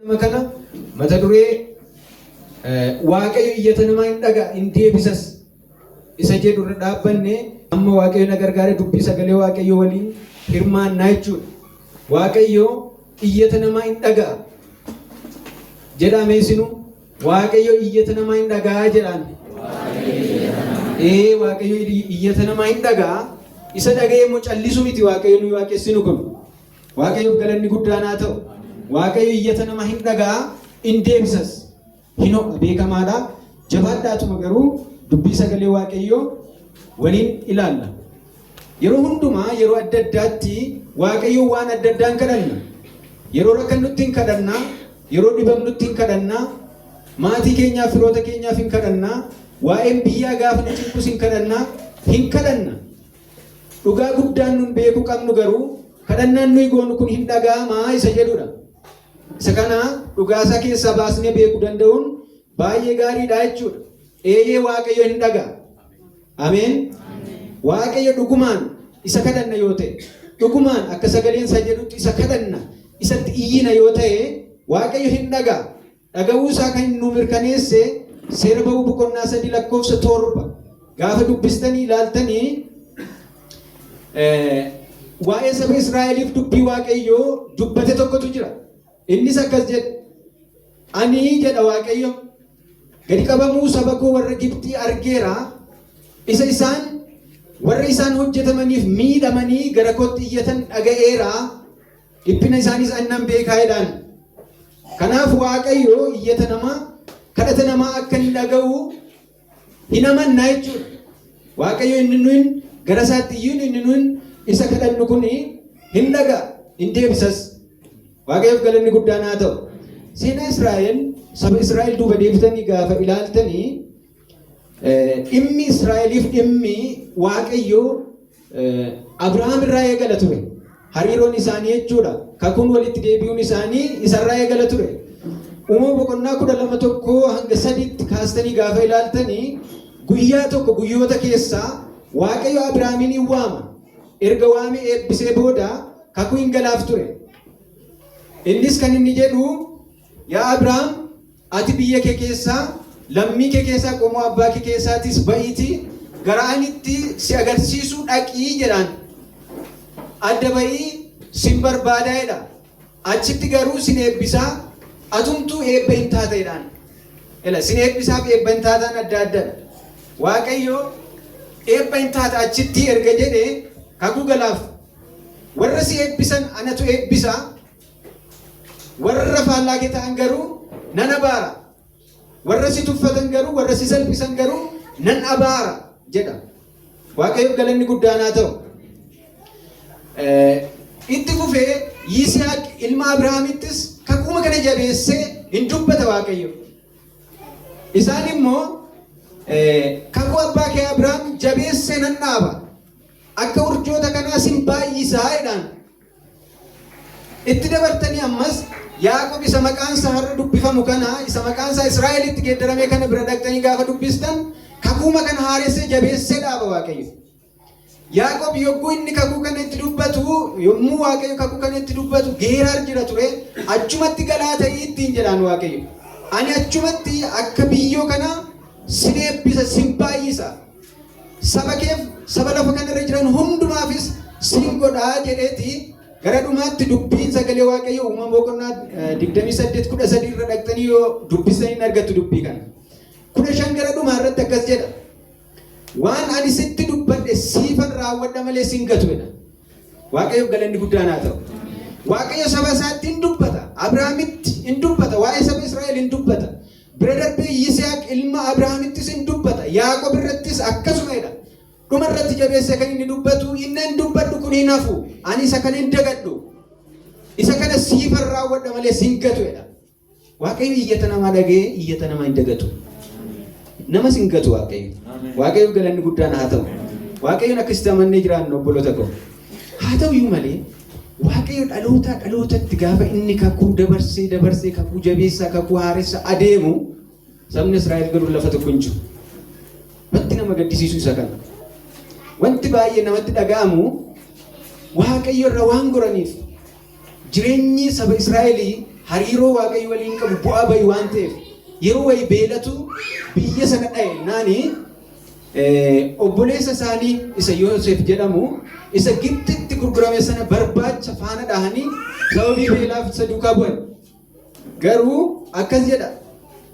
Makana mata duree waaqayyo iyyata namaa hin dhaga hin deebisas isa jedhu irra dhaabbanne amma waaqayyo na gargaare dubbii sagalee waaqayyo waliin hirmaannaa jechuudha. Waaqayyo iyyata namaa hin dhaga jedhamee sinu waaqayyo iyyata namaa hin dhagaa jedhaan. Waaqayyo iyyata namaa hin dhagaa isa dhaga'ee immoo callisu miti waaqayyo nu waaqessinu kun. Waaqayyoof galanni guddaan haa ta'u. Waaqayyo iyyata nama hin dhagaa hin deebisas hin ho'a beekamaadha. Jabaadhaatuma garuu dubbii sagalee waaqayyoo waliin ilaalla. Yeroo hundumaa yeroo adda addaatti waaqayyo waan adda addaan kadhanna. Yeroo rakkannutti hin kadhanna, yeroo dhibamnutti hin kadhanna, maatii keenyaaf firoota keenyaaf hin kadhanna, waa'een biyyaa gaafa nu cinqus hin kadhanna. Dhugaa guddaan nun beekuu qabnu garuu kadhannaan nuyi goonu kun hin dhaga'amaa isa jedhudha. Isa kana dhugaasaa keessaa baasnee beekuu danda'uun baay'ee gaariidha jechuudha. Waaqayyo hin dhaga'a. Ameen. Waaqayyo dhugumaan isa kadhanna yoo ta'e, dhugumaan akka sagaleen isaa jedhutti isa kadhanna, isatti iyyina yoo ta'e, waaqayyo hin dhaga'a. Dhaga'uu isaa kan nu mirkaneesse Seera Ba'uu boqonnaa 3:7 gaafa dubbistanii ilaaltanii waa'ee saba Israa'eliif dubbii waaqayyoo dubbate tokkotu jira. Innis akkas jedha. Ani jedha waaqayyo gadi qabamuu saba koo warra Gibxii argeera. Isa isaan warra isaan hojjetamaniif miidhamanii gara kootti iyyatan dhaga'eera. Dhiphina isaanis annan beekaa jedhaan. Kanaaf waaqayyo iyyata namaa kadhata namaa akka hin dhaga'u hin amannaa jechuudha. Waaqayyo inni nuyi gara isaatti iyyuu inni nuyi isa kadhannu kun hin dhaga'a hin deebisas. Waaqayyoof galanni guddaan haa ta'u. Seenaa Israa'el, saba Israa'el duuba deebitanii gaafa ilaaltanii dhimmi Israa'eliif dhimmi waaqayyoo Abrahaam irraa eegala ture. Hariiroon isaanii jechuudha. Kakuun walitti deebi'uun isaanii isarraa eegala ture. Uumama boqonnaa 12:1-3 kaastanii gaafa ilaaltanii guyyaa tokko guyyoota keessaa waaqayyo Abrahaamin hin waama. Erga waamee eebbisee booda kakuu hin galaaf ture. Innis kan inni jedhu yaa Abrahaam ati biyya kee keessaa lammii kee keessaa qomoo abbaa kee keessaatis ba'iitii gara anitti si agarsiisuu dhaqii jedhaan. Adda ba'ii sin barbaadaa jedha. Achitti garuu sin eebbisaa atumtuu eebba hin taateedhaan. Sin eebbisaaf eebba hin taataan adda addadha. Waaqayyo eebba hin taata achitti erga jedhee kakuu galaaf. Warra si eebbisan anatu eebbisaa. Warra faallaa kee ta'an garuu nan abaara. Warra si tuffatan garuu, warra si salphisan garuu nan abaara jedha. Waaqayyoof galanni guddaan haa ta'u. Itti fufee Yisihaaq ilma Abrahaamittis kakuma kana jabeessee hin dubbata Waaqayyo. Isaan immoo kakuu abbaa kee Abrahaam jabeessee nan dhaaba. Akka urjoota kanaas hin baay'isaa jedhaan. Itti dabartanii ammas Yaaqoob isa maqaan isaa har'a dubbifamu kana isa maqaan isaa Israa'elitti geeddaramee kana bira dhaqxanii gaafa dubbistan kakuma kana haaressee jabeessee dhaaba Waaqayyo. Yaaqoob yogguu inni kakuu kana itti dubbatu yommuu Waaqayyo kakuu kana itti dubbatu geerar jira ture achumatti galaa ta'ii ittiin jedhaan Waaqayyo. Ani achumatti akka biyyoo kana sin eebbisa sin baay'isa. Saba keef saba lafa kanarra jiran hundumaafis sin godhaa jedheeti. Gara dhumaatti dubbiin sagalee waaqayyo uumama boqonnaa 28:13 irra dhaqxanii yoo dubbisanii hin argattu dubbii kana. 15 gara dhumaa irratti akkas jedha. Waan ani sitti dubbadhe siifan raawwadha malee sin gatu jedha. Waaqayyoof galanni guddaan haa ta'u. Waaqayyo saba isaatti hin dubbata. Abrahaamitti hin dubbata. Waa'ee saba Israa'el hin dubbata. Bira darbee Yisihaaq ilma Abrahaamittis hin dubbata. Yaaqoob irrattis akkasuma jedha. Dhuma irratti jabeessee kan inni dubbatu inni hin dubbadhu kun hin hafu. Ani isa kana hin dagadhu. Isa kana siifan raawwadha malee sin gatu jedha. Waaqayyo iyyata namaa dhagee iyyata namaa hin dagatu. Nama sin gatu Waaqayyo. Waaqayyoof galanni guddaan haa ta'u. Waaqayyoon akkasitti amannee jiraannu obboloota koo. Haa ta'u iyyuu malee Waaqayyo dhalootatti gaafa inni kakuu dabarsee kakuu jabeessaa kakuu haaressa adeemu sabni Israa'el garuu lafa tokko hin jiru. Wanti nama gaddisiisu isa kana. Wanti baay'ee namatti dhaga'amu Waaqayyo irra waan goraniif jireenyi saba Israa'elii hariiroo waaqayyo waliin qabu bu'aa bayi waan ta'eef yeroo wayi beelatu biyya sana dha'e naani obboleessa isaanii isa Yoosef jedhamu isa Gibxitti gurgurame sana barbaacha faana dhahanii sababii beelaaf isa duukaa bu'an. Garuu akkas jedha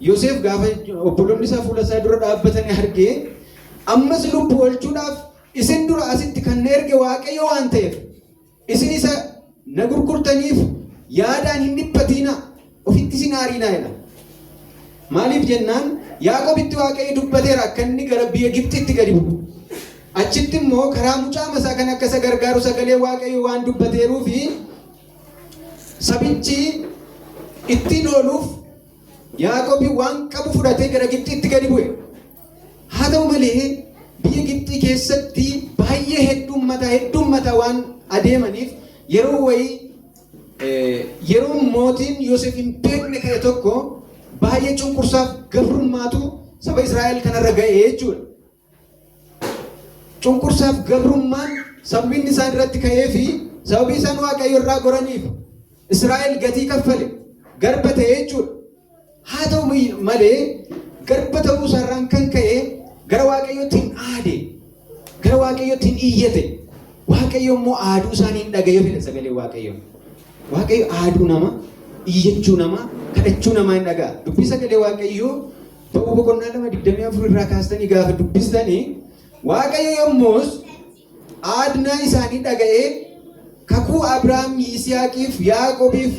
Yoosef gaafa obboloonni isaa fuula isaa dura dhaabbatanii argee ammas lubbuu oolchuudhaaf isin dura asitti kan na erge waaqayyo waan ta'eef isin isa na gurgurtaniif yaadaan hin dhiphatina ofitti isin aariinaa jedha. Maaliif jennaan Yaaqoobitti waaqayyo dubbateera akka inni gara biyya Gibxitti gadi bu'u. Achitti immoo karaa mucaa masaa kan akka isa gargaaru sagalee waaqayyo waan dubbateeruufi sabichi ittiin ooluuf Yaaqoobi waan qabu fudhatee gara Gibxitti gadi bu'e. Haa ta'u malee biyya Gibxii keessatti baay'ee heddummata waan adeemaniif yeroo mootiin Yoosef hin beekne ka'e tokko baay'ee cunqursaaf gabrummaatu saba Israa'el kanarra ga'e jechuudha. Cunqursaaf gabrummaan sabbiin isaan irratti ka'ee fi sababii isaan waaqayyo irraa goraniif Israa'el gatii kaffale garba ta'e jechuudha. Haa ta'u malee garba ta'uu isaarraan kan ka'e gara waaqayyootiin aade, gara waaqayyootiin iyyate. Waaqayyo immoo aaduu isaanii hin dhagaye fedha sagalee waaqayyo. Waaqayyo aaduu nama, iyyachuu nama, kadhachuu namaa hin dhaga'a. Dubbii sagalee waaqayyoo Ba'uu boqonnaa 2:24 irraa kaastanii gaafa dubbistanii waaqayyo yommus aadnaa isaanii dhaga'ee kakuu Abrahaam, Yisihaaqiif, Yaaqoobiif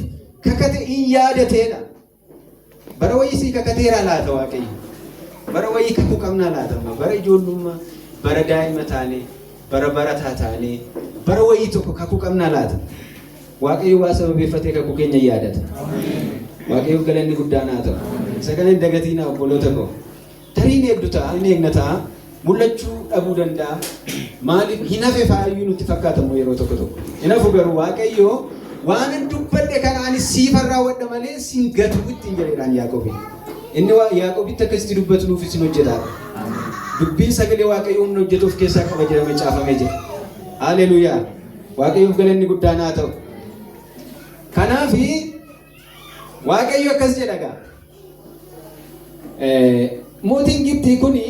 kakate in yaadateedha. Bara wayii sii kakateera laata waaqayyo. Bara wayii kakuu qabnaa laata. Bara ijoollummaa, bara daa'ima taanee, bara barataa taanee, bara wayii tokko kakuu qabnaa laata. Waaqayyo waa sababeeffatee kakuu keenya yaadata. Waaqayyo galanni guddaan haa ta'u. Sagaleen dagatiinaa obboloota koo. Tariin eegdu ta'a, inni eegna ta'a. Mul'achuu dhabuu danda'a. Maaliif hin hafe faayyuu nutti fakkaatamu yeroo tokko tokko. Hin hafu garuu waaqayyo waan dubbadhe kana ani siifan raawwadha malee siin gatu ittiin jedheedhaan Yaaqoobi. Inni Yaaqoobitti akkasitti dubbatu nuuf isin hojjetaa. Dubbiin sagalee waaqayyo humna hojjetuuf keessaa qaba jedhamee caafamee jira. Haleluuyaa. Waaqayyoof galanni guddaan haa ta'u. Kanaafi waaqayyo akkas jedha gaa. Mootiin Gibxii kuni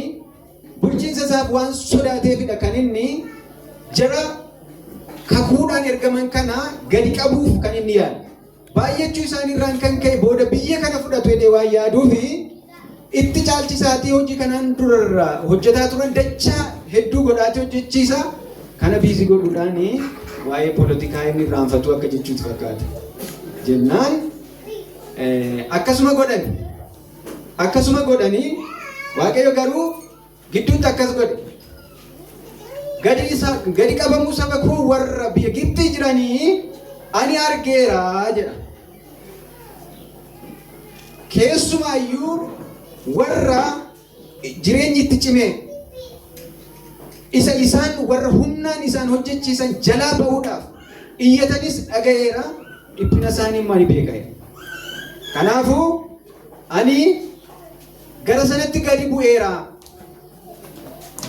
bulchiinsa isaaf waan sodaateefidha kan inni jara kakuudhaan ergaman kana gadi qabuuf kan inni yaadu. Baay'achuu isaaniirraan kan ka'e booda biyya kana fudhatu jedhee waan yaaduufi itti caalchisaatii hojii kanaan durarraa hojjetaa turan dachaa hedduu godhaatee hojjechiisa. Kana biizii godhuudhaan waa'ee poolitikaa inni irraanfatu akka jechuutti fakkaata. Jennaan akkasuma godhanii waaqayyo garuu gidduutti akkas godhe. Gadi qabamuu saba koo warra biyya Gibxii jiranii ani argeera jedha. Keessumaayyuu warra jireenyi itti cimee isa isaan warra humnaan isaan hojjechiisan jalaa ba'uudhaaf iyyatanis dhaga'eera. Dhiphina isaanii maali beeka'e. Kanaafuu ani gara sanatti gadi bu'eera.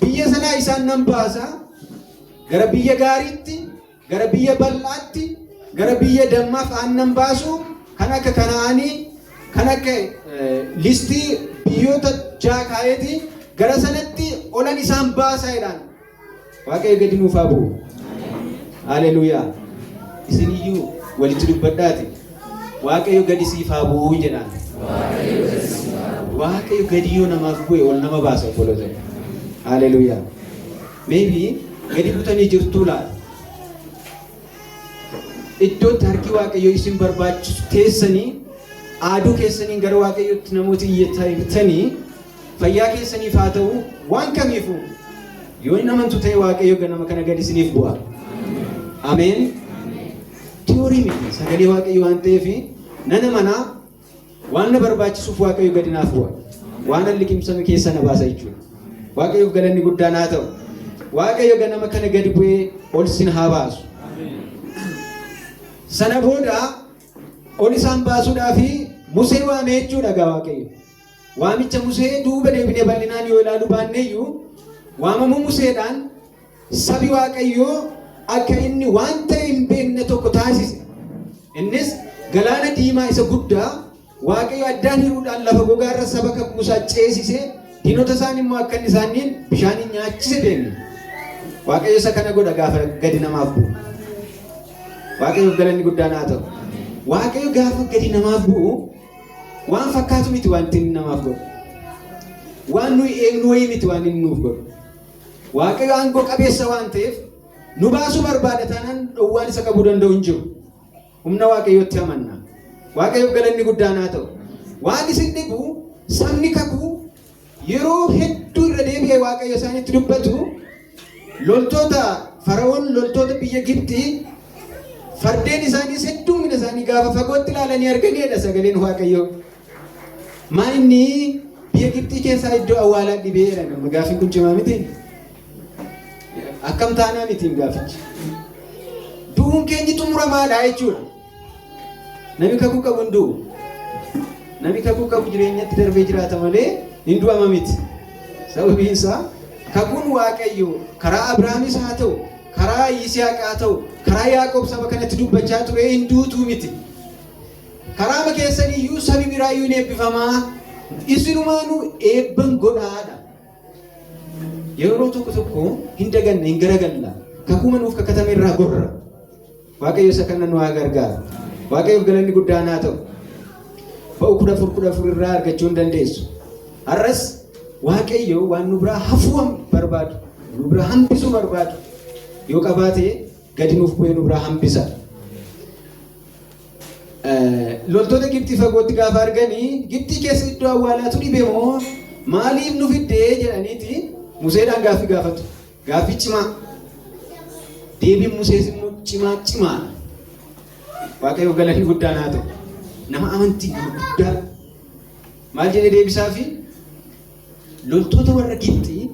Biyya sanaa isaan nan baasa. Gara biyya gaariitti, gara biyya bal'aatti, gara biyya dammaaf aannan baasu kan akka Kana'aanii, kan akka listii biyyoota jaakaayeeti gara sanatti olan isaan baasaa jedhaan. Waaqayyo gadi nuuf haa bu'u. Haleluuyaa. Isin iyyuu walitti dubbadhaati. Waaqayyo gadi siif haa bu'u jedhaan. Waaqayyo gadi yoo namaaf bu'e ol nama baasa obboloota. Haleluuyaa. Maybe gadi butanii jirtuu laata. Iddootti harki waaqayyo isin barbaachisu keessanii aaduu keessaniin gara waaqayyootti namoota iyyatanii fayyaa keessaniif haa ta'u waan kamiifuu yoo hin amantu ta'e waaqayyo ganama kana gadi isiniif bu'a. Ameen. Tiyoorii miti sagalee waaqayyo waan ta'eef nana manaa waan na barbaachisuuf waaqayyo gadi naaf bu'a. Waan liqimsame keessa na baasa jechuudha. Waaqayyoof galanni guddaan haa ta'u. Waaqayyo ganama kana gadi bu'ee ol isin haa baasu. Sana booda ol isaan baasuudhaaf Musee waamee jechuudha gaa waaqayyo. Waamicha Musee duuba deebinee bal'inaan yoo ilaalu baanneeyyuu waamamuu Museedhaan sabi waaqayyoo akka inni waan ta'e hin beekne tokko taasise. Innis galaana diimaa isa guddaa waaqayyo addaan hiruudhaan lafa gogaarra saba kakkuusaa ceesisee diinota isaan immoo akka isaaniin bishaaniin nyaachise deemne. Waaqayyo isa kana godha gaafa gadi namaaf bu'u. Waaqayyo galanni guddaan haa ta'u. Waaqayyo gaafa gadi namaaf bu'u waan fakkaatu miti wanti inni namaaf godhu. Waan nuyi eegnu wayii miti waan inni nuuf godhu. Waaqayyo aangoo qabeessa waan ta'eef nu baasuu barbaada taanaan dhowwaan isa qabuu danda'u hin jiru. Humna waaqayyootti amanna. Waaqayyo galanni guddaan haa ta'u. Waan isin dhibu sabni kakuu yeroo hedduu irra deebi'ee waaqayyo isaanitti dubbatu loltoota Fara'oon loltoota biyya Gibxii fardeen isaanii hedduumina isaanii gaafa fagootti ilaalanii arganiidha sagaleen waaqayyoo. Maan inni biyya Gibxii keessaa iddoo awwaalaa dhibee jedhama. Gaafiin kun cimaa miti. Akkam taanaa mitiin gaafichi. Du'uun keenyi xumuramaadha jechuudha. Nami kakuu qabu hin du'u. Nami kakuu qabu jireenyatti darbee jiraata malee hin du'ama miti. Sababiin isaa kakuun waaqayyo karaa Abrahaamis haa ta'u, karaa Yisihaaq haa ta'u, karaa Yaaqoob saba kanatti dubbachaa ture hin duutuu miti. Karaa keessaniyyuu sabi biraayyuu hin eebbifamaa. Isinumaanuu eebban godhaadha. Yeroo tokko tokko hin daganna hin garagalla. Kakuu manuuf kakatame irraa gorra. Waaqayyo isa kana nu haa gargaaru. Waaqayyoof galanni guddaan haa ta'u. Ba'u 14 irraa argachuu hin dandeessu. Har'as waaqayyo waan nu biraa hafuu barbaadu, nu biraa hambisuu barbaadu. Yoo qabaate gadi nuuf bu'ee nu biraa hambisa. Loltoota Gibxii fagootti gaafa arganii Gibxii keessa iddoo awwaalaatu dhibee moo maaliif nu fiddee jedhaniiti Museedhaan gaaffii gaafatu. Gaaffii cimaa. Deebiin Musees immoo cimaa. Waaqayyo galanni guddaan haa ta'u. Nama amantii guddaa. Maal jedhee deebisaafi loltoota warra Gibxii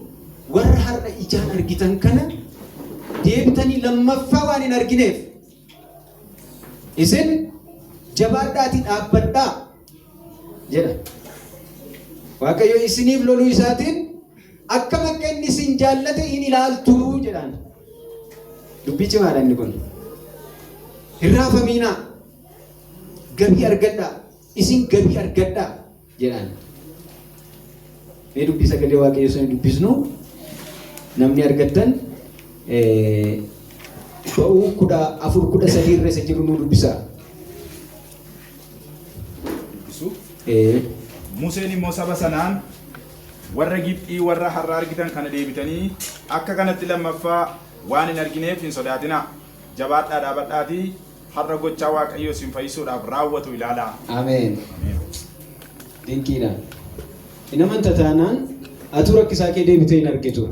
warra har'a ijaan argitan kana deebitanii lammaffaa waan hin argineef isin jabaadhaatii dhaabbadhaa jedha. Waaqayyo isiniif loluu isaatiin akka makka inni isin jaallate hin ilaaltuu jedhaan. Dubbii cimaadha inni kun. Hirraafamiinaa. Gabii argadhaa. Isin gabii argadhaa jedhaan. Mee dubbii sagalee waaqayyo sana dubbisnu namni argattan ba'uu 14:13 irra isa jiru nu dubbisaa. Museen immoo saba sanaan warra Gibxii warra har'a argitan kana deebitanii akka kanatti lammaffaa waan hin argineef hin sodaatinaa. Jabaadhaa dhaabadhaatii har'a gochaa waaqayyo isin fayyisuudhaaf raawwatu ilaalaa. Ameen. Dinqiidha. Hin amanta taanaan atuu rakkisaa kee deebitee hin argitu.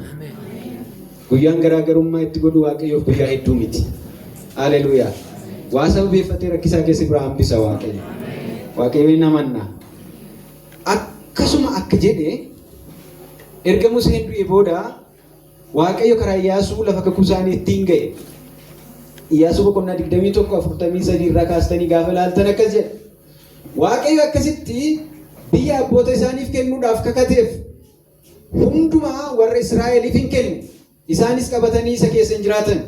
Guyyaan garaagarummaa itti godhu waaqayyoof guyyaa hedduu miti. Haleluuyaa. Waa sababeeffatee rakkisaa keessi biraa hambisa waaqayyo. Waaqayyo hin amanna. Akkasuma akka jedhee erga Museen du'ee booda waaqayyo karaa Iyyaasuu lafa kakuu isaanii ittiin ga'e. Iyyaasuu boqonnaa 21:43 irraa kaastanii gaafa ilaaltan akkas jedha. Waaqayyo akkasitti biyya abboota isaaniif kennuudhaaf kakateef hundumaa warra Israa'eliif hin kennu. Isaanis qabatanii isa keessa hin jiraatan.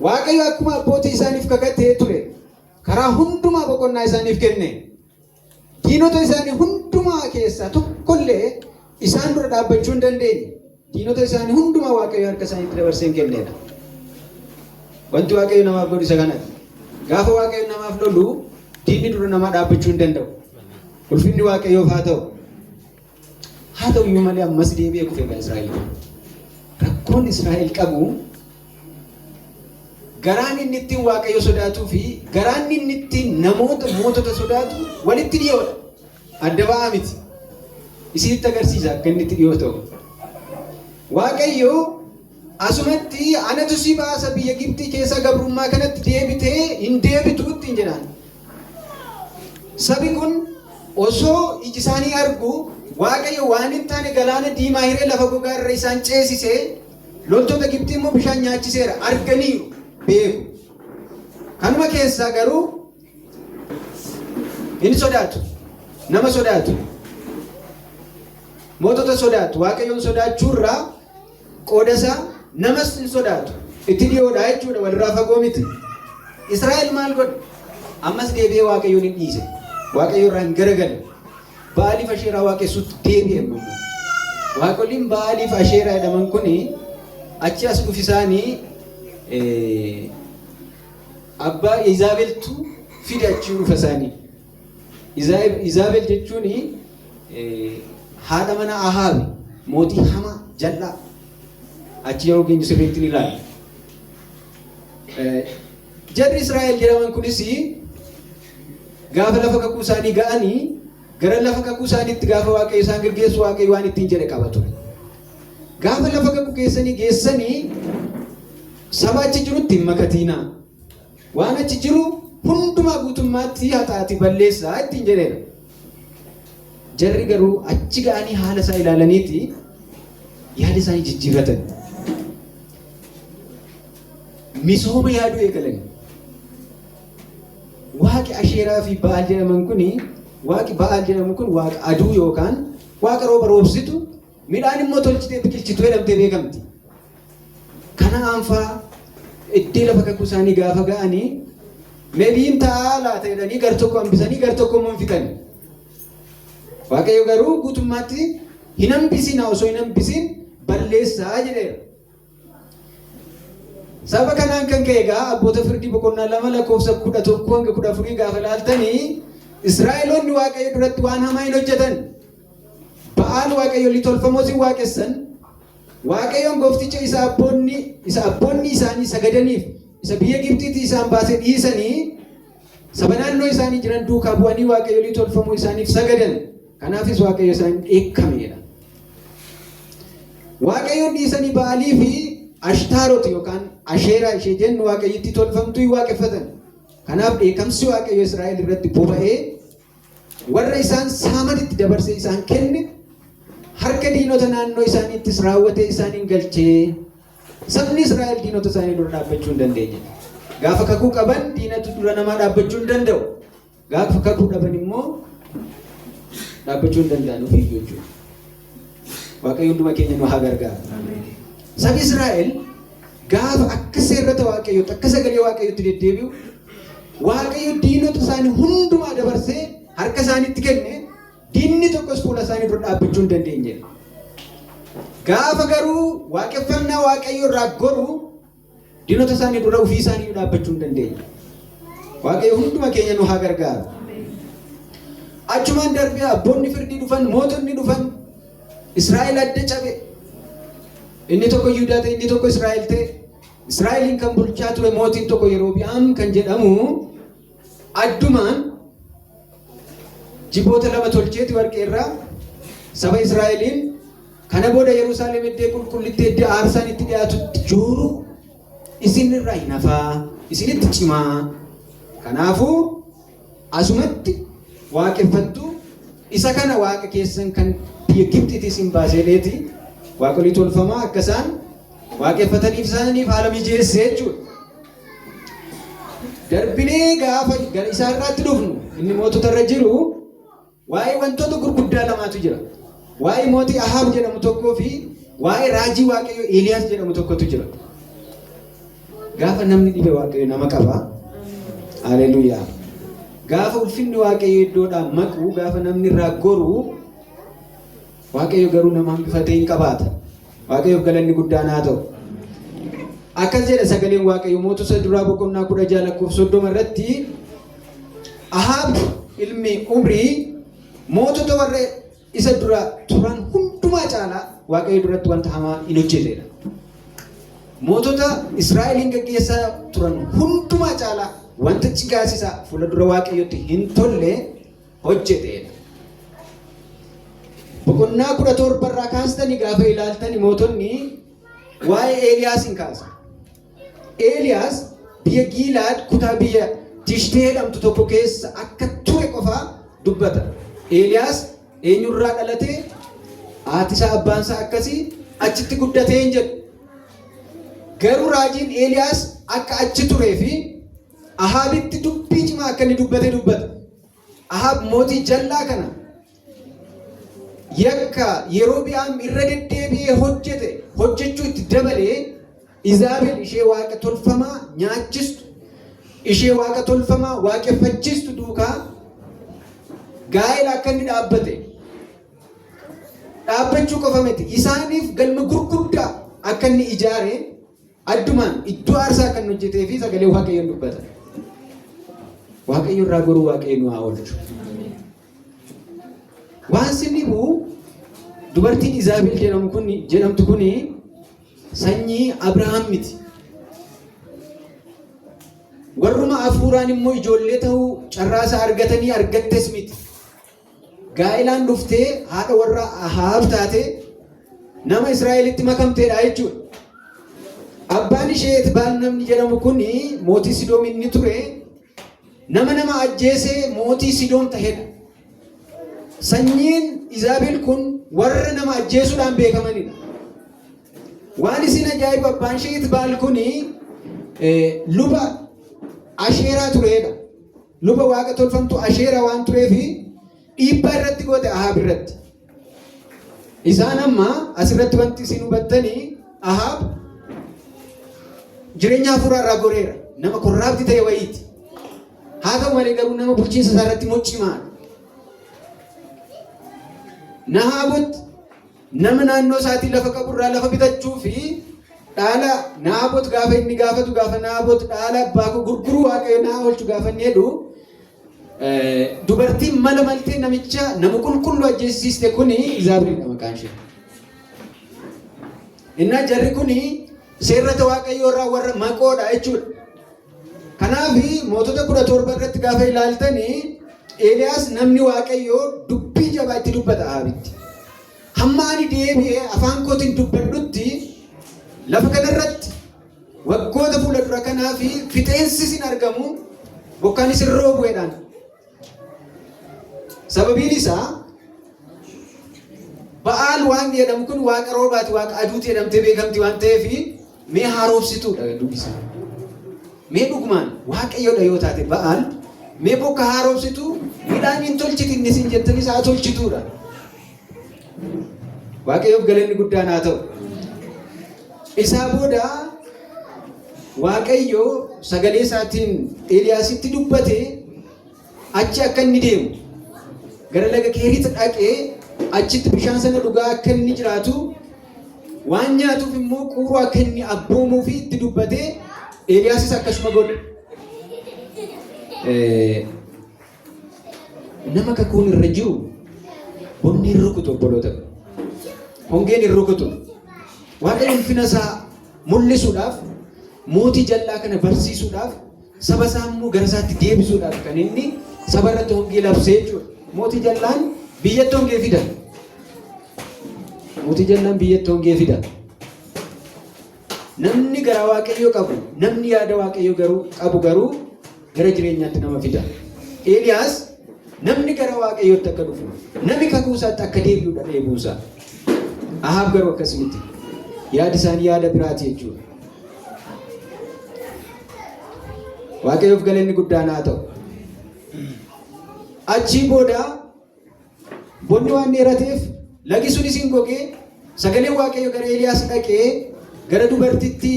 Waaqayyo akkuma abboota isaaniif kakatee ture karaa hundumaa boqonnaa isaaniif kenne. Diinota isaanii hundumaa keessaa tokkollee isaan dura dhaabbachuu hin dandeenye. Diinota isaanii hundumaa waaqayyo harka isaaniitti dabarsee hin kennedha. Wanti waaqayyo namaaf godhu isa kanadha. Gaafa waaqayyo namaaf lolu diinni dura namaa dhaabbachuu hin danda'u. Ulfinni waaqayyoof haa ta'u. Haa ta'u iyyuu malee ammas deebi'ee kufeedha Israa'el. Rakkoon Israa'el qabu garaan inni ittiin waaqayyo sodaatuu fi garaan inni ittiin namoota mootota sodaatu walitti dhiyoodha. Adda ba'aa miti. Isinitti agarsiisa akka inni itti dhiyoo ta'u. Waaqayyo asumatti anatu si baasa biyya Gibxii keessa gabrummaa kanatti deebitee hin deebituutti hin jedhaan. Sabi kun osoo iji isaanii argu waaqayyo waan hin taane galaana diimaa hiree lafa gogaa irra isaan ceesisee loltoota Gibxii immoo bishaan nyaachiseera arganiiru beeku. Kanuma keessaa garuu hin sodaatu. Nama sodaatu. Mootota sodaatu. Waaqayyoon sodaachuurraa qoodasaa namas hin sodaatu. Itti dhiyoodha jechuudha walirraa fagoo miti. Israa'el maal godhe? ammas deebi'ee waaqayyoon hin dhiise. Waaqayyo irraa hin garagale. Ba'aaliif Asheeraa waaqessuutti deebi'e immoo. Waaqoliin Ba'aaliif Asheeraa jedhaman kuni achi as dhufisaanii abbaa Izaabeltu fide achi dhufa isaanii. Izaabel jechuun haadha mana Ahaabi mootii hamaa jal'aa achi yeroo geenyu sirriitti ni ilaalla. Jarri Israa'el jedhaman kunis gaafa lafa kakuu isaanii ga'anii gara lafa kakuu isaaniitti gaafa waaqayyo isaan gaggeessu waaqayyo waan ittiin jedhe qaba ture. Gaafa lafa kakuu keessanii geessanii saba achi jirutti hin makatiinaa. Waan achi jiru hundumaa guutummaatti haxaati balleessaa ittiin jedheera. Jarri garuu achi ga'anii haala isaa ilaalaniiti yaada isaanii jijjiirratan. Misooma yaaduu eegalan. Waaqi Asheeraa fi Ba'aal jedhaman kuni waaqi Ba'aal jedhamu kun waaqa aduu yookaan waaqa rooba roobsitu midhaan immoo tolchitee biqilchitu jedhamtee beekamti. Kana aanfaa iddoo lafa kakuu isaanii gaafa ga'anii meebiin taa'aa laata jedhanii gar tokko hambisanii gar tokko immoo fixani. Waaqayyo garuu guutummaatti hin hambisin osoo hin hambisin balleessaa jedheera. Saba kanaan kan ka'e egaa abboota firdii boqonnaa 2 lakkoofsa 11 hanga 14 gaafa ilaaltanii Israa'eloonni waaqayyo duratti waan hamaa hin hojjetan. Ba'aal waaqayyoolii tolfamoo si waaqessan. Waaqayyoon goofticha isa abboonni isaanii sagadaniif isa biyya Gibxiitii isaan baasee dhiisanii saba naannoo isaanii jiran duukaa bu'anii waaqayyoolii tolfamoo isaaniif sagadan. Kanaafis waaqayyo isaan dheekkameedha. Waaqayyoon dhiisanii Ba'aalii fi Ashtaaroti yookaan Asheeraa ishee jennu waaqayyitti tolfamtuu hin waaqeffatan. Kanaaf dheekkamsi waaqayyo Israa'el irratti boba'ee warra isaan saamanitti dabarsee isaan kenne harka diinota naannoo isaaniittis raawwatee isaaniin galchee sabni Israa'el diinota isaanii dura dhaabbachuu hin dandeenye. Gaafa kakuu qaban diinatu dura namaa dhaabbachuu hin danda'u. Gaafa kakuu dhaban immoo dhaabbachuu hin danda'an ofii jechuudha. Waaqayyo hunduma keenya nu haa gargaaru. Sabi Israa'el gaafa akka seerrata waaqayyootti akka sagalee waaqayyootti deddeebi'u waaqayyo diinota isaanii hundumaa dabarsee harka isaaniitti kenne diinni tokkos fuula isaanii dura dhaabbachuu hin dandeenye. Gaafa garuu waaqeffannaa waaqayyo irraa godhu diinota isaanii dura ofii isaanii dhaabbachuu hin dandeenye. Waaqayyo hunduma keenya nu haa gargaaru. Achumaan darbee abboonni firdii dhufan, mootonni dhufan, Israa'el adda cabe. Inni tokko Yihudaa ta'e, inni tokko Israa'el ta'e. Israa'eliin kan bulchaa ture mootiin tokko Yerobi'aam kan jedhamu addumaan jiboota 2 tolcheeti warqee irraa saba Israa'eliin kana booda Yerusaalem iddoo qulqullitti iddoo aarsaan itti dhiyaatutti jooru isin irraa hin hafaa, isinitti cimaa. Kanaafuu asumatti waaqeffattu isa kana waaqa keessan kan biyya Gibxiitii isin baasee dheeti waaqolii tolfamaa akka isaan waaqeffataniif isaaniif haala mijeessee jechuudha. Darbinee gaafa gara isaa irraatti dhufnu inni mootota irra jiru waa'ee wantoota gurguddaa lamaatu jira. Waa'ee mootii Ahaab jedhamu tokkoo fi waa'ee raajii waaqayyo Eeliyaas jedhamu tokkotu jira. Gaafa namni dhibe waaqayyo nama qaba. Haleluuyaa. Gaafa ulfinni waaqayyo iddoodhaan maqu gaafa namni irraa goru waaqayyo garuu nama hambifatee hin qabaata. Waaqayyoof galanni guddaan haa ta'u. Akkas jedha sagaleen waaqayyo mootota duraa boqonnaa 16 lakkoofsa 30 irratti Ahaab ilmi Umrii mootota warra isa dura turan hundumaa caalaa waaqayyo duratti wanta hamaa hin hojjetedha. Mootota Israa'eliin gaggeessaa turan hundumaa caalaa wanta cigaasisaa fuula dura waaqayyotti hin tolle hojjetedha. Boqonnaa 17 irraa kaastanii gaafa ilaaltanii mootonni waa'ee Eeliyaas hin kaasa. Eeliyaas biyya Gilaad kutaa biyya Tishtee jedhamtu tokko keessa akka ture qofaa dubbata. Eeliyaas eenyurraa dhalatee haati isaa abbaan isaa akkasii achitti guddatee hin jedhu. Garuu raajiin Eeliyaas akka achi turee fi Ahaabitti dubbii cimaa akka inni dubbate dubbata. Ahaab mootii jallaa kana yakka Yerobi'aam irra deddeebi'ee hojjechuu itti dabalee Izaabel ishee waaqa tolfamaa nyaachistu ishee waaqa tolfamaa waaqeffachiistu duukaa gaa'ela akka inni dhaabbachuu qofa miti isaaniif galma gurguddaa akka inni ijaare addumaan iddoo aarsaa akka inni hojjetee fi sagalee waaqayyoon dubbata. Waaqayyo irraa goruu waaqayyo nu haa oolchu. Waan sinibu dubartiin Izaabel jedhamtu kun sanyii Abrahaam miti. Warruma afuuraan immoo ijoollee ta'uu carraasaa argatanii argattes miti. Gaa'elaan dhuftee haadha warra Ahaab taate nama Israa'elitti makamteedha jechuudha. Abbaan ishee Etbaal namni jedhamu kun mootii Sidoom inni ture nama ajjeesee mootii Sidoom ta'edha. Sanyiin Izaabel kun warra nama ajjeesuudhaan beekamanidha. Waan isin ajaa'ibu abbaan ishee Etbaal kun luba Asheeraa turedha. Luba waaqa tolfamtu Asheeraa waan tureef dhiibbaa irratti goote Ahaab irratti. Isaan amma asirratti wanti isin hubattanii Ahaab jireenya hafuuraa irraa goreera. Nama korraabti ta'e wayiiti. Haa ta'u malee garuu nama bulchiinsa isaa irratti moccimaadha. Naabot nama naannoo isaatii lafa qaburraa lafa bitachuu fi dhaala Naabot gaafa inni gaafatu gaafa Naabot dhaala abbaa koo gurguruu waaqayyo naa oolchu gaafa inni jedhu dubartiin mala maltee namicha nama qulqulluu ajjeesiste kuni Izaabelidha maqaan ishee. Innaa jarri kuni seerrata waaqayyoo irraa warra maqoodha jechuudha. Kanaaf mootota 17 irratti gaafa ilaaltanii Eeliyaas namni waaqayyoo dubbii jabaa itti dubbata Ahaabitti. Hamma ani deebi'ee afaan kootiin dubbadhutti lafa kanarratti waggoota fuula dura kanaa fi fixeensi sin argamu bokkaanis hin roobu'eedhaan. Sababiin isaa Ba'aal waan jedhamu kun waaqa roobaati, waaqa aduuti jedhamtee beekamti waan ta'eef mee haaromsituudha dubbisa. Mee dhugumaan waaqayyoodha yoo taate Ba'aal mee bokka haaromsitu midhaan hin tolchitin isin jettanis haa tolchituudha. Waaqayyoof galanni guddaan haa ta'u. Isaa booda Waaqayyo sagalee isaatiin Eeliyaasitti dubbate achi akka inni deemu gara laga Keeritti dhaqee achitti bishaan sana dhugaa akka inni jiraatu waan nyaatuuf immoo quuruu akka inni abboomuu fi itti dubbate Eeliyaasis akkasuma godhe. Nama kakuun irra jiru bonni hin rukutu obboloota. Hongeen hin rukutu. Waaqayyo ulfina isaa mul'isuudhaaf mootii jal'aa kana barsiisuudhaaf saba isaa immoo gara isaatti deebisuudhaaf kan inni saba irratti hongee labsee jechuudha. Mootii jal'aan biyyatti hongee fida. Mootii jal'aan biyyatti hongee fida. Namni gara waaqayyoo qabu, namni yaada waaqayyoo qabu garuu gara jireenyaatti nama fida. Eeliyaas namni gara waaqayyootti akka dhufu, namni kakuu isaatti akka deebi'uudha dheebuusaa. Ahaab garuu akkasumatti yaada isaanii yaada biraati jechuudha. Waaqayyoof galanni guddaan haa ta'u. Achii booda bonni waan dheerateef lagi sunis hin gogee sagalee waaqayyo gara Eeliyaas dhaqee gara dubartitti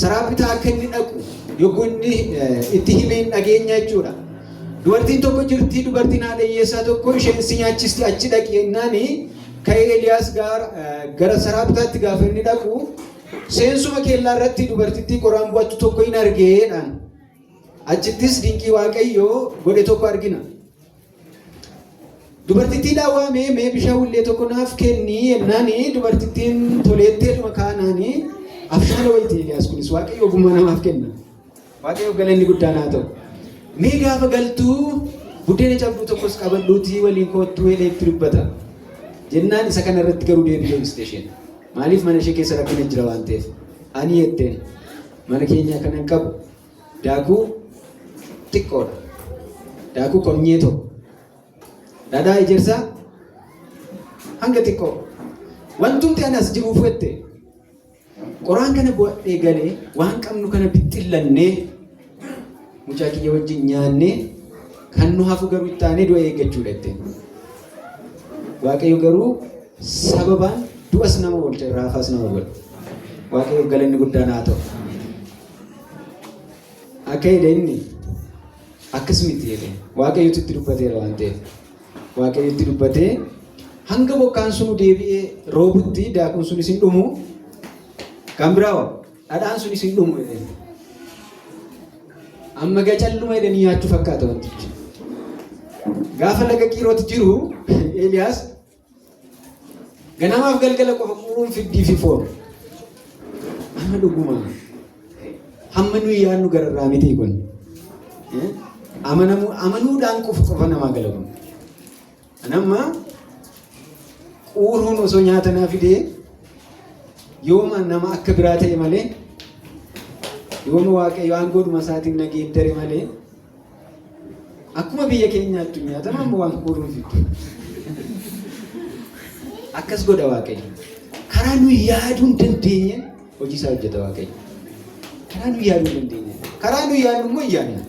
Saraapitaa akka inni dhaqu yogguu inni itti himeen dhageenya jechuudha. Dubartiin tokko jirti, dubartiin haadha hiyyeessaa tokko isheen si nyaachisti achi dhaqi jennaani ka'ee Eeliyaas gara Saraapitaatti gaafa inni dhaqu seensuma keellaa irratti dubartittii qoraan bu'attu tokko hin argeedhaan. Achittis dinqii waaqayyoo godhe tokko argina. Dubartittiidhaan waamee mee bishaan ullee tokko naaf kenni jennaani dubartittiin toleetteedhuma kaanaani afshaala wayiti Eeliyaas kunis waaqayyo ogummaa namaaf kenna. Waaqayyo galanni guddaan haa ta'u. Mee gaafa galtuu buddeena cabduu tokkos qabadhuutii waliin koottuu itti dubbata. Jennaan isa kana irratti garuu deebi'ee ibsite isheen. Maaliif mana ishee keessa rakkina jira waan ta'eef. Ani jetteen mana keenya kana hin qabu. Daakuu xiqqoodha. Daakuu konyee tokko. Dhadhaa ejersaa hanga xiqqoo. Wantumti ani as jiruuf jette qoraan kana bu'adhee galee waan qabnu kana bixxillannee mucaa kiyya wajjin nyaannee kan nu hafu garuu itti aanee du'a eeggachuudha jetteen. Waaqayyo garuu sababaan du'as nama oolcha raafaas nama godha. Waaqayyo galanni guddaan haa ta'u. akka jedhe inni akkasumatti jedhe waaqayyotu itti dubbateera waan ta'eef waaqayyo itti dubbatee hanga bokkaan sunu deebi'ee roobutti daakuun sun isin dhumu kan biraa dhadhaan sun isin dhumu jedhe amma gacalluma jedhanii nyaachuu fakkaata wantichi. Gaafa laga Qiirooti jiru Eeliyaas ganamaaf galgala qofa quruun fiddii fi foon. Amma dhuguma hamma nuyi yaadnu gararraa miti kun. Amanuudhaan qofa namaa gala kun. Anamma quruun osoo nyaata naa fidee yooma nama akka biraa ta'e malee yooma waaqayyo aangoodhuma isaatiin nageeddare malee akkuma biyya keenyaatti nyaata amma waan quruun fiddu. Akkas godha waaqayyo. Karaa nuyi yaaduu hin dandeenye hojii isaa hojjeta waaqayyo. Karaa nuyi yaaduu hin dandeenye. Karaa nuyi yaadnu immoo hin yaadne.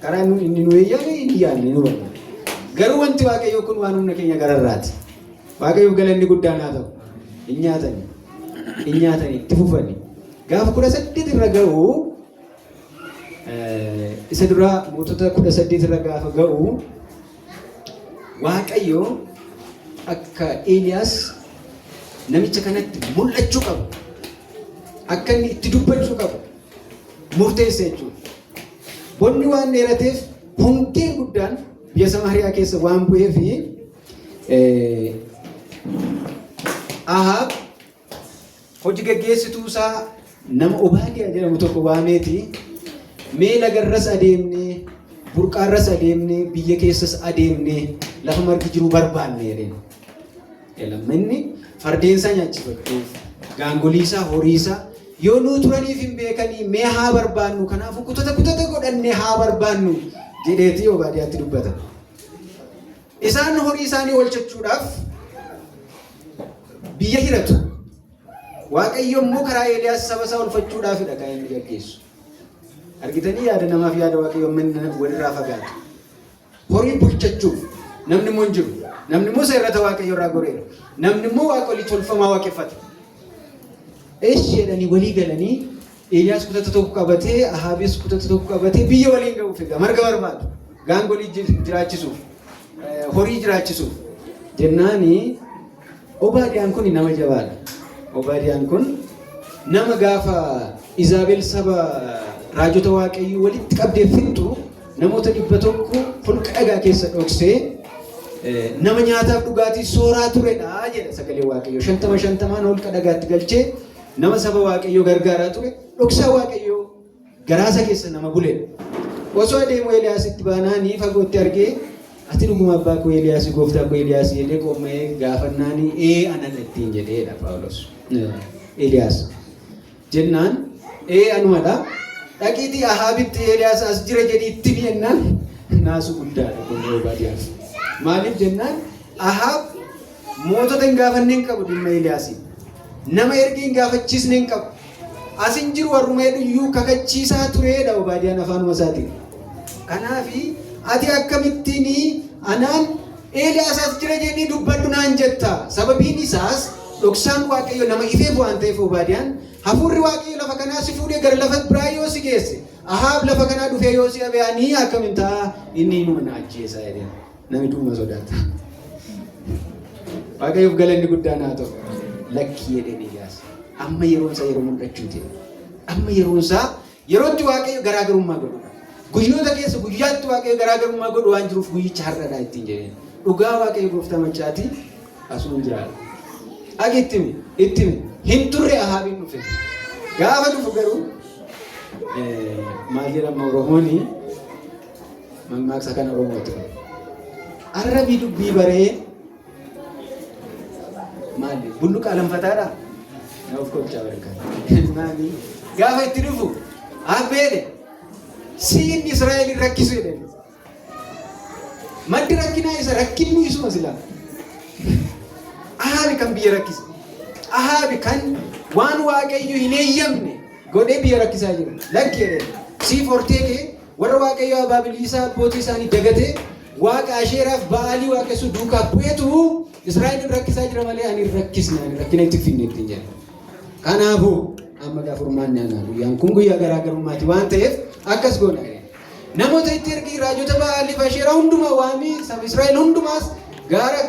Karaa inni nu eeyyame hin yaadne nu barbaada. Garuu wanti waaqayyo kun waan humna keenya gararraati. Waaqayyoof galanni guddaan haa ta'u. Hin nyaatani. Hin nyaatani itti fufani. Gaafa 18 irra ga'u isa dura mootota 18 irra gaafa ga'u waaqayyo akka Eeliyaas namicha kanatti mul'achuu qabu. Akka inni itti dubbachuu qabu. Murteessa jechuudha. Bonni waan dheerateef hongeen guddaan biyya Samaariyaa keessa waan bu'eef Ahaab hojii gaggeessituu isaa nama Obaadiyaa jedhamu tokko waameeti mee lagarras adeemnee burqaarras adeemnee biyya keessas adeemnee lafa margi jiru barbaanne jedheen. Lammanni fardeensaa nyaachifachuuf gaangoliisaa horiisaa yoo nuu turaniif hin beekanii mee haa barbaannu kanaafuu kutata godhannee haa barbaannu jedheeti Obaadiyaatti dubbata. Isaan horii isaanii oolchachuudhaaf biyya hiratu. Waaqayyo immoo karaa Eeliyaas saba isaa oolfachuudhaafidha kan inni gaggeessu. Argitanii yaada namaaf yaada waaqayyo walirraa fagaatu. Horii bulchachuuf namni immoo hin jiru. Namni immoo seerrata waaqayyo irraa goreera. Namni immoo waaqolii tolfamaa waaqeffata. Eesh jedhanii walii galanii Eeliyaas kutata tokko qabatee Ahaabis kutata tokko qabatee biyya waliin ga'uuf egaa marga barbaadu. Gaangolii jiraachisuuf horii jiraachisuuf jennaani Obaadiyaan kun nama jabaadha. Obaadiyaan kun nama gaafa Izaabel saba raajota waaqayyoo walitti qabdee fixxu namoota 100 holqa dhagaa keessa dhoksee nama nyaataaf dhugaatii sooraa turedha jedha sagalee waaqayyoo. 50 holqa dhagaatti galchee nama saba waaqayyoo gargaaraa ture dhoksaa waaqayyoo garaasa keessa nama buledha. Osoo adeemu Eeliyaasitti baanaanii fagootti argee ati dhuguma abbaa koo Eeliyaas gooftaa koo Eeliyaas jedhee qommee gaafannaanii anan ittiin jedheedha Phaawulos. Eeliyaas jennaan anumadha. Dhaqiitii Ahaabitti Eeliyaas as jira jedhii itti jennaan naasu guddaadha kun Obaadiyaaf. Maaliif jennaan Ahaab mootota hin gaafanneen qabu dhimma Eeliyaasii. Nama erga hin gaafachiisneen qabu. Asin jiru warruma iyyuu kakachiisaa tureedha Obaadiyaan afaanuma isaatiin. Kanaafi ati akkamittiin anaan Eeliyaas as jira jedhii dubbadhu naan jetta. Sababiin isaas dhoksaan waaqayyo nama ifeef waan ta'eef Obaadiyaan hafuurri waaqayyo lafa kanaa si fuudhee gara lafa biraa yoo si geesse Ahaab lafa kanaa dhufee yoo si abeeyanii akkamiin ta'a inni numa na ajjeesaa jedheen. Namni duuma sodaata. Waaqayyoof galanni guddaan haa ta'u. Lakkii jedheen Eeliyaas. Amma yeroon isaa yeroo mul'achuuti. Amma yeroon isaa yerootti waaqayyo garaagarummaa godhudha. Guyyoota keessa guyyaatti waaqayyo garaagarummaa godhu waan jiruuf guyyicha har'adha ittiin jedheen. Dhugaa waaqayyo gooftaa machaati asuun jiraata. Ittimi hin turre Ahaabiin dhufe. Gaafa dhufu garuu maal jedhama Oromooni mammaaksa kan Oromooti. Arrabii dubbii baree maali bulluqa alanfataadha. Na of kolchaa barkan. Gaafa itti dhufu abbeedhe siin Israa'el rakkisu jedhani. Maddi rakkinaa isa rakkinni isuma silaa. Ahaabi kan biyya rakkise. Ahaabi kan waan waaqayyo hin eeyyamne godhee biyya rakkisaa jira. Lakki jedhani. Siif hortee kee warra waaqayyo abaabiliisaa abbootii isaanii dagatee waaqa Asheeraaf Ba'aalii waaqessu duukaa bu'eetu Israa'el rakkisaa jira malee ani rakkisna rakkina itti finne ittiin jedha. Kanaafuu amma gaafurmaan nyaanaa guyyaan kun guyyaa garaagarummaati waan ta'eef akkas goona. Namoota itti ergi raajota Ba'aal Asheeraa hundumaa waamii saba Israa'el hundumaas gaara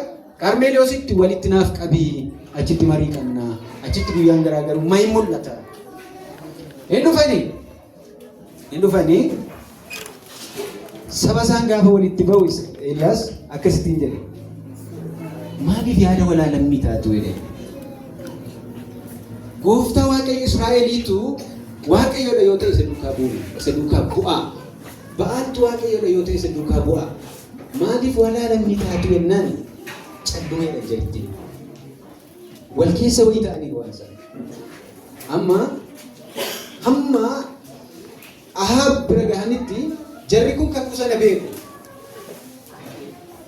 Qarmeloositti walitti naaf qabii achitti marii qabnaa achitti guyyaan garaagarummaa hin mul'ata. Hin dhufanii saba isaan gaafa walitti ba'u Eeliyaas akkasittiin jedhe maaliif yaada walaa lammii taatu jedhe. Gooftaa Waaqayyo Israa'eliitu Waaqayyoodha yoo ta'e isa duukaa bu'aa. Ba'aaltu Waaqayyoodha yoo ta'e isa duukaa bu'aa. Maaliif walaa lammii taatu jennaan caddumeedha jetti. Wal keessa wayii ta'anii waan sana. Hamma Ahaab bira gahanitti jarri kun kakuu sana beeku.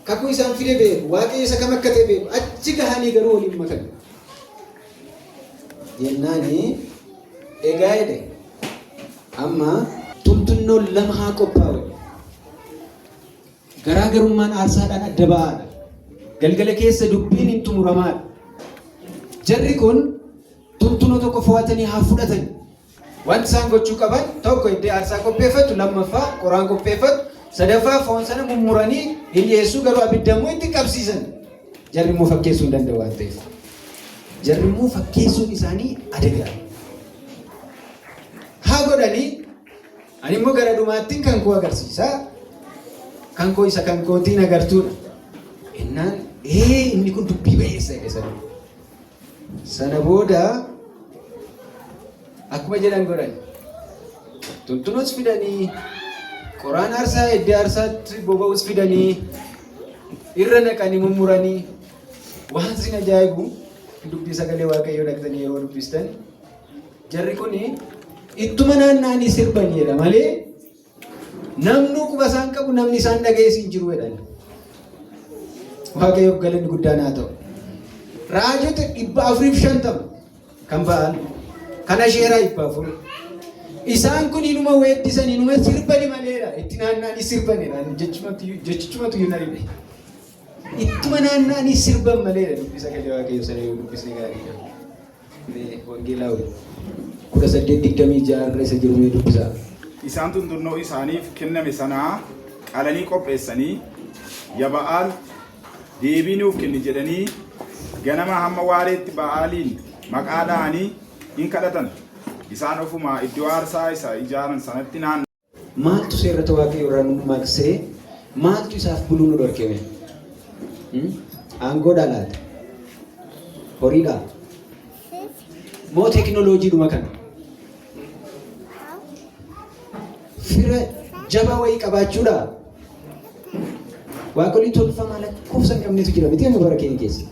Kakuu isaan fide beeku. Waaqayyo isa kam akka ta'e beeku. Achi gahanii garuu waliin makan. Jennaani egaa jedhe amma tuntunnoon lama haa qophaa'u. Garaagarummaan aarsaadhaan adda ba'aadha. Galgala keessa dubbiin hin xumuramaadha. Jarri kun tuntunnoo tokko fo'atanii haa fudhatan. Wanti isaan gochuu qaban tokko iddoo aarsaa qopheeffatu, lammaffaa qoraan qopheeffatu, sadaffaa foon sana mummuranii hiyyeessuu garuu abidda immoo itti qabsiisan. Jarri immoo fakkeessuu hin danda'u waan ta'eef. Jarri immoo fakkeessuun isaanii adagaa. Haa godhanii ani immoo gara dhumaattiin kan koo agarsiisaa. Kan koo isa kan kootiin agartuudha. Innaan inni kun dubbii bayeessa jedhe sana. Sana booda akkuma jedhan godhan. Tuntunoos fidanii qoraan aarsaa iddoo aarsaatti boba'us fidanii irra naqanii mummuranii waan sin ajaa'ibu dubbii sagalee Waaqayyoo dhaqxanii yeroo dubbistan jarri kun ittuma naanna'anii sirbanidha malee namni quba isaan qabu namni isaan dhagayees hin jiru jedhan. Waaqayyoof galanni guddaan haa ta'u. Raajota 450 kan Ba'aal kan Asheeraa 400 isaan kun inuma weeddisan inuma sirbani maleedha itti naanna'anii sirbanidha jechuumatu yoo narime ittuma naanna'anii sirban maleedha dubbii sagalee Waaqayyoo sana yoo dubbisne gaariidha. Wangeelaa 18:26 irra isa jiru mee dubbisaa. Isaan tuntunnoo isaaniif kenname sanaa qalanii qopheessanii yaa Ba'aal deebii nuuf kenni jedhanii ganama hamma waareetti Ba'aaliin maqaa dha'anii hin kadhatan. Isaan ofumaa iddoo aarsaa isa ijaaran sanatti maaltu seerrata Waaqayyoo irraa nu maqsee maaltu isaaf buluu nu dhorkame? Aangoodhaa laata? Horiidhaa? Moo teekinooloojiidhuma kana? Fira jabaa wayii qabaachuudhaa? Waaqolii tolfamaa lakkoofsa hin qabnetu jira miti amma bara keenya keessa.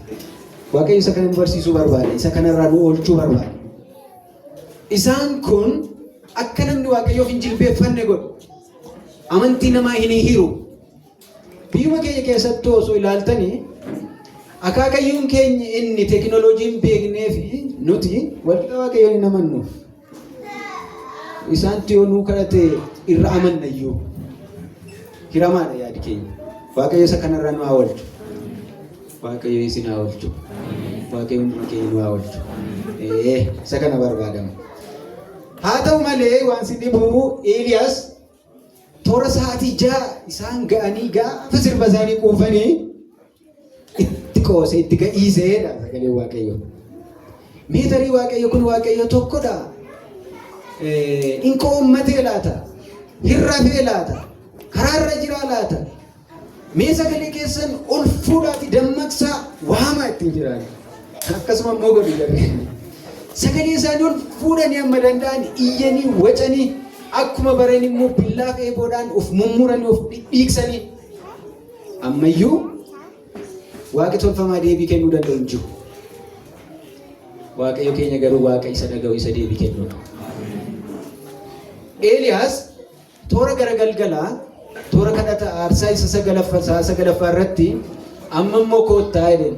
Waaqayyo isa kana nu barsiisuu barbaade, isa kanarraa nu oolchuu barbaade. Isaan kun akka namni Waaqayyoof hin jilbeeffanne godhu. Amantii namaa hin hiru. Biyyuma keenya keessatti osoo ilaaltanii akaakayyuun keenya inni teekinooloojiin beeknee fi nuti walqixa Waaqayyoon hin amannu. Isaanti yoo nuu kadhate irra amannayyuu. Hiramaadha yaadi keenya. Waaqayyo isa kanarraa nu haa oolchu. Waaqayyo isin haa oolchu. Waaqayyo hunduma keenya nu haa oolchu. Isa kana barbaadama. Haa ta'u malee waan si dhibu Eeliyaas toora sa'aatii 6 isaan ga'anii gaafa sirba isaanii quufanii itti qoosee itti ga'iiseedha sagalee Waaqayyo. Meetarii Waaqayyo kun Waaqayyo tokkodha. Inko uummatee laata? Hirrafee laata? Karaarra jiraa laata? Mee sagalee keessan ol fuudhaati dammaqsaa waamaa ittiin jiraan. Akkasuma immoo godhu jarri. Sagalee isaanii ol fuudhanii amma danda'an iyyanii wacanii akkuma baran immoo billaa fi eeboodhaan of mummuranii of dhiiksanii. Ammayyuu Waaqi tolfamaa deebii kennuu danda'u hin jiru. Waaqayyo keenya garuu Waaqa isa dhaga'u isa deebii kennuudha. Eeliyaas toora gara galgalaa toora kadhata aarsaa isa sagalaffaa irratti amma immoo koottaa jedheen.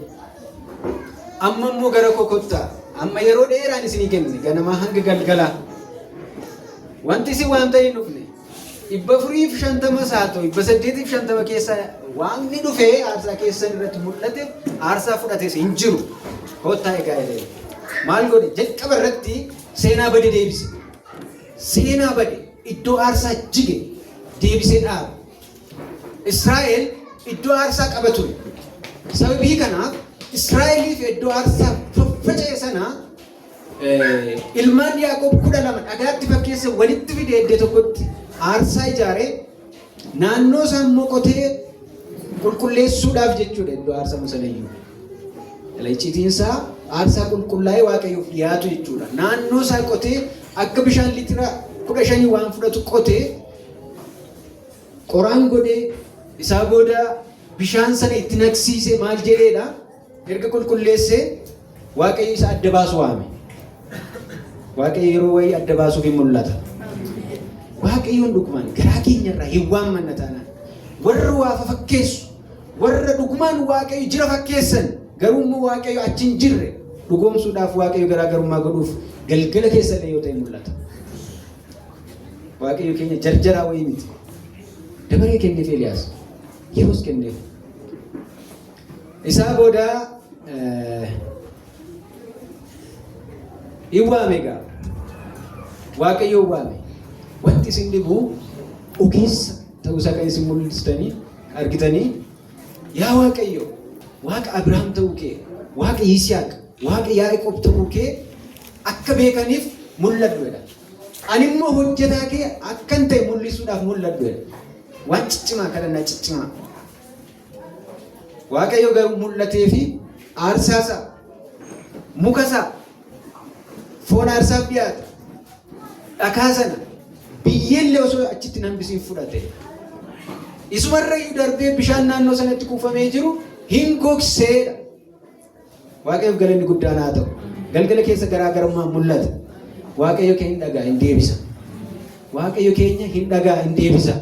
Amma immoo gara kokottaa. Amma yeroo dheeraan isinii kenne ganamaa hanga galgalaa. Wanti isin waan ta'e hin dhufne 450 haa ta'u 850 keessa waan ni dhufee aarsaa keessan irratti mul'ate aarsaa fudhates hin jiru. Koottaa egaa jedheen. Maal godhe jalqaba irratti seenaa bade deebise. Seenaa bade iddoo aarsaa jige deebisee dhaabe. Israa'el iddoo aarsaa qaba ture. Sababii kanaaf Israa'eliif iddoo aarsaa faffaca'e sana ilmaan Yaaqoob 12 dhagaatti fakkeesse walitti fide iddoo tokkotti aarsaa ijaaree naannoo isaa immoo qotee qulqulleessuudhaaf jechuudha iddoo aarsaa musanayyuu. Icciitiinsaa aarsaa qulqullaa'ee waaqayyoof dhiyaatu jechuudha. Naannoo isaa qotee akka bishaan litira 15 waan fudhatu qotee qoraan godhee isaa booda bishaan sana itti naqsiisee maal jedheedha erga qulqulleessee waaqayyo isa adda baasu waame. Waaqayyo yeroo wayii adda baasuuf hin mul'ata. Waaqayyoon dhugumaan garaa keenyarraa hin waammanna taanaan warra waa fakkeessu warra dhugumaan waaqayyo jira fakkeessan garuu immoo waaqayyo achi hin jirre dhugoomsuudhaaf waaqayyo garaagarummaa godhuuf galgala keessallee yoo ta'e mul'ata. Waaqayyo keenya jarjaraa wayii miti. Dabaree kenneef Eeliyaas yeroos kenneef. Isaa booda hin waame egaa waaqayyo waame. Wanti isin dhibu ogeessa ta'uusaa kan isin mul'istanii argitanii yaa waaqayyo waaqa Abrahaam ta'uu kee waaqa Yisihaaq waaqa Yaaqoob ta'uu kee akka beekaniif mul'adhuudha. Ani immoo hojjetaa kee akkan ta'e mul'isuudhaaf mul'adhuudha. Waan ciccimaa kadhannaa ciccimaa. Waaqayyo garuu mul'atee fi aarsaasaa mukasaa foon aarsaaf dhiyaate dhakaa sana biyyeellee osoo achitti hambisiin fudhate. Isumarra darbee bishaan naannoo sanatti kuufamee jiru hin gogseedha. Waaqayyoof galanni guddaan haa ta'u. Galgala keessa garaagarummaa mul'ata. Waaqayyo keenya hin dhagaa hin deebisa. Waaqayyo keenya hin dhagaa hin deebisa.